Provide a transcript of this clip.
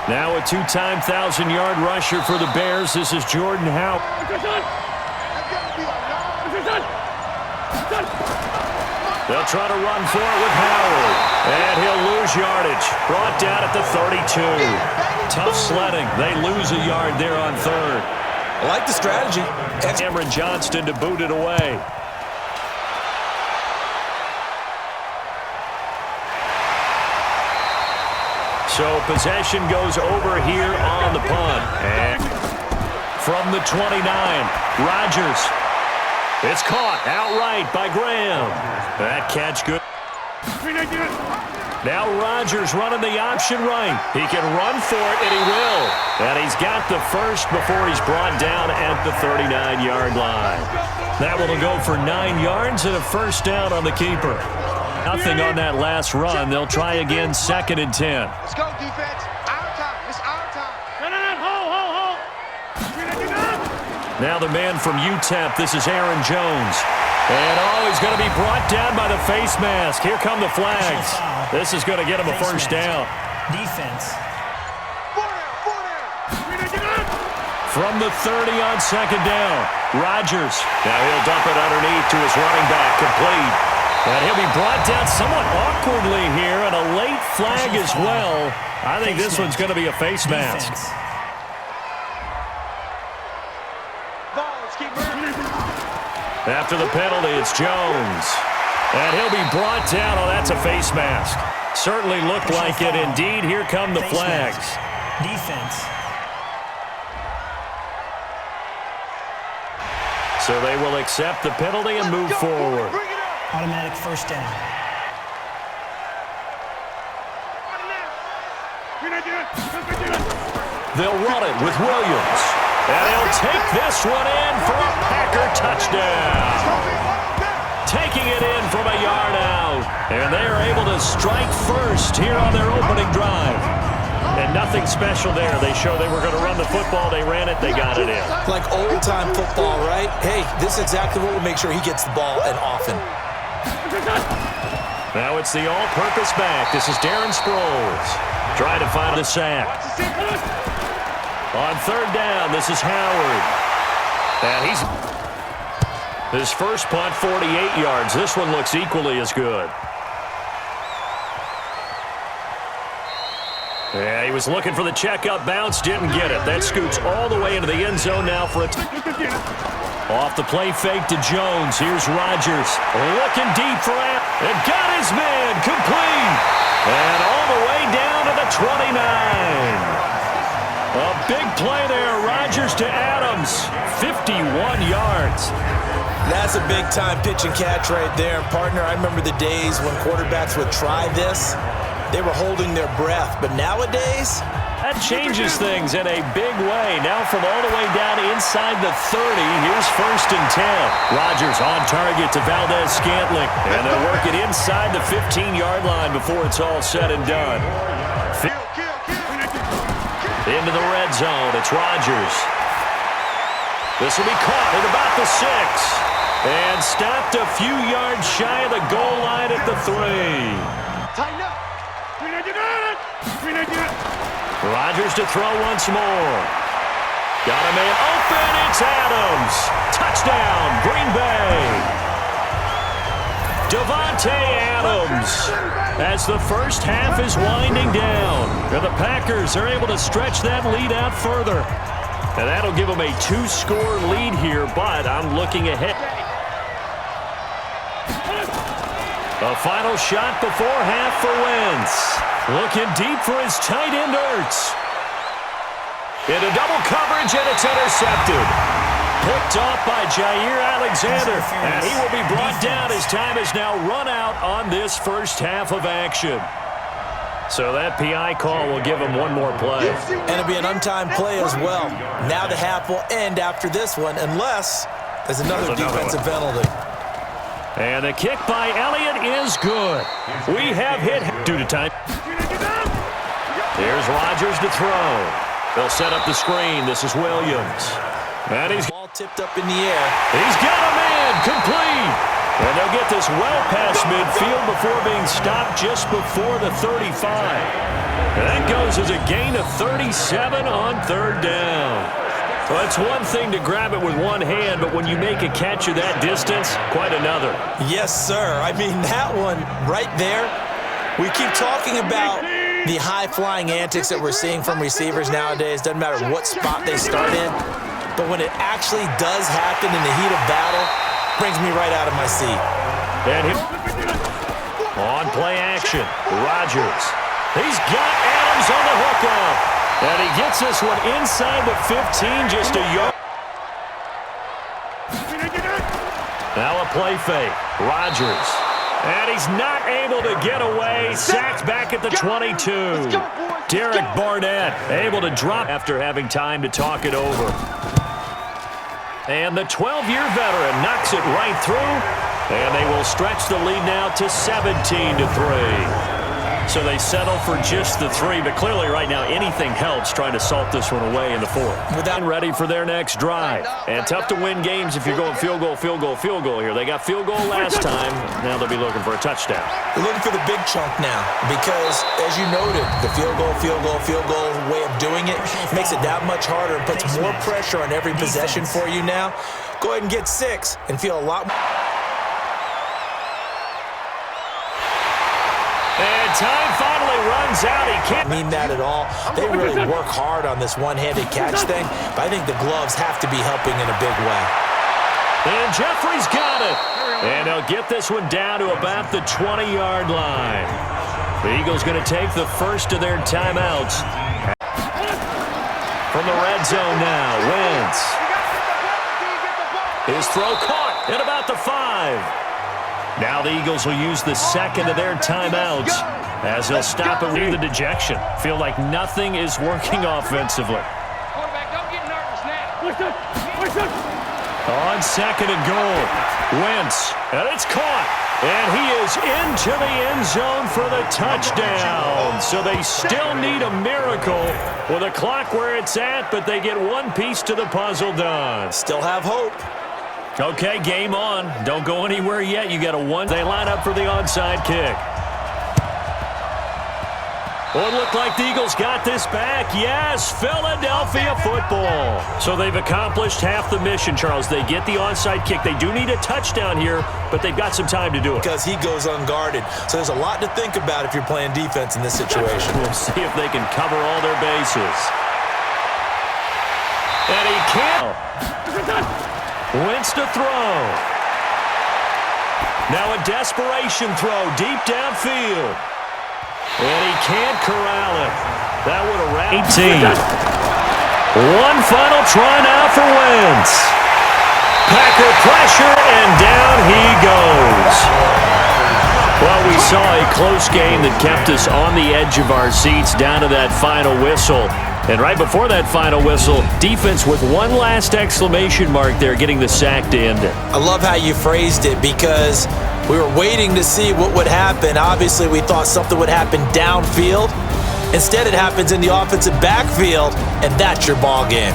Now a two-time 1,000-yard rusher for the Bears. This is Jordan Howard. They'll try to run for it with Howard. And he'll lose yardage. Brought down at the 32. Tough sledding. They lose a yard there on third. I like the strategy. Cameron Johnston to boot it away. So possession goes over here on the punt. And from the 29, Rodgers. It's caught outright by Graham. That catch good. Now Rodgers running the option right. He can run for it, and he will. And he's got the first before he's brought down at the 39-yard line. That will go for 9 yards and a first down on the keeper. Nothing on that last run. They'll try again, 2nd and 10. Let's go, defense. Our time. It's our time. Now the man from UTEP, this is Aaron Jones. And he's going to be brought down by the face mask. Here come the flags. This is going to get him a first down. Defense. From the 30 on 2nd down, Rodgers. Now he'll dump it underneath to his running back, complete. And he'll be brought down somewhat awkwardly here, and a late flag as well. I think this one's going to be a face mask. After the penalty, it's Jones. And he'll be brought down. Oh, that's a face mask. Certainly looked like it. Indeed, here come the flags. Defense. So they will accept the penalty and move forward. Automatic first down. They'll run it with Williams. And he'll take this one in for a Packer touchdown. Taking it in from a yard out. And they are able to strike first here on their opening drive. And nothing special there. They showed they were going to run the football. They ran it. They got it in. Like old-time football, right? Hey, this is exactly what will make sure he gets the ball, and often. Now it's the all-purpose back. This is Darren Sproles. Trying to find the sack. On 3rd down, this is Howard. And his first punt, 48 yards. This one looks equally as good. Yeah, he was looking for the check-up bounce, didn't get it. That scoots all the way into the end zone now for a off the play fake to Jones. Here's Rodgers looking deep for it. And got his man complete. And all the way down to the 29. A big play there. Rodgers to Adams. 51 yards. That's a big-time pitch and catch right there. And, partner, I remember the days when quarterbacks would try this. They were holding their breath. But nowadays, that changes things in a big way. Now from all the way down inside the 30, here's 1st and 10. Rodgers on target to Valdez-Scantling. And they'll work it inside the 15-yard line before it's all said and done. Into the red zone, it's Rodgers. This will be caught at about the 6. And stopped a few yards shy of the goal line at the 3. Tighten up. Rodgers to throw once more. Got a man open, it's Adams. Touchdown, Green Bay. Davante Adams as the first half is winding down. And the Packers are able to stretch that lead out further. And that'll give them a 2-score lead here, but I'm looking ahead. A final shot before half for Wentz. Looking deep for his tight end, Ertz. Into double coverage, and it's intercepted. Picked off by Jair Alexander. And he will be brought down as time is now run out on this first half of action. So that PI call will give him one more play. And it'll be an untimed play as well. Now the half will end after this one, unless there's another defensive penalty. And the kick by Elliott is good. We have hit due to time. Here's Rodgers to throw. They'll set up the screen. This is Williams. And he's ball tipped up in the air. He's got a man complete. And they'll get this well past midfield before being stopped just before the 35. And that goes as a gain of 37 on third down. Well, it's one thing to grab it with one hand, but when you make a catch of that distance, quite another. Yes, sir. I mean, that one right there, we keep talking about the high-flying antics that we're seeing from receivers nowadays. Doesn't matter what spot they start in. But when it actually does happen in the heat of battle, brings me right out of my seat. And on play action, Rodgers. He's got Adams on the hookup. And he gets this one inside the 15, just a yard. Now a play fake. Rodgers. And he's not able to get away. Sacked back at the 22. Derek Barnett able to drop after having time to talk it over. And the 12-year veteran knocks it right through. And they will stretch the lead now to 17-3. So they settle for just the 3, but clearly right now anything helps trying to salt this one away in the 4th. Without ready for their next drive. And tough to win games if you're going field goal here. They got field goal last time. Now they'll be looking for a touchdown. They're looking for the big chunk now because, as you noted, the field goal way of doing it makes it that much harder and puts more pressure on every possession for you now. Go ahead and get 6 and feel a lot more. And time finally runs out. He can't mean that at all. They really work hard on this one-handed catch thing, but I think the gloves have to be helping in a big way. And Jeffrey's got it. And they'll get this one down to about the 20-yard line. The Eagles going to take the first of their timeouts. From the red zone now, Wentz. His throw caught at about the 5. Now the Eagles will use the second of their timeouts as they'll stop and leave the dejection. Feel like nothing is working offensively. Quarterback, don't get nervous now. On second and goal, Wentz, and it's caught. And he is into the end zone for the touchdown. So they still need a miracle with a clock where it's at, but they get one piece to the puzzle done. Still have hope. Okay, game on. Don't go anywhere yet. You got a 1. They line up for the onside kick. Well, it looked like the Eagles got this back. Yes, Philadelphia football. So they've accomplished half the mission, Charles. They get the onside kick. They do need a touchdown here, but they've got some time to do it. Because he goes unguarded. So there's a lot to think about if you're playing defense in this situation. We'll see if they can cover all their bases. And he can't. Wentz to throw. Now a desperation throw deep downfield. And he can't corral it. That would have wrapped 18. One final try now for Wentz. Packer pressure, and down he goes. Well, we saw a close game that kept us on the edge of our seats down to that final whistle. And right before that final whistle, defense with one last exclamation mark there, getting the sack to end it. I love how you phrased it because we were waiting to see what would happen. Obviously, we thought something would happen downfield. Instead, it happens in the offensive backfield, and that's your ball game.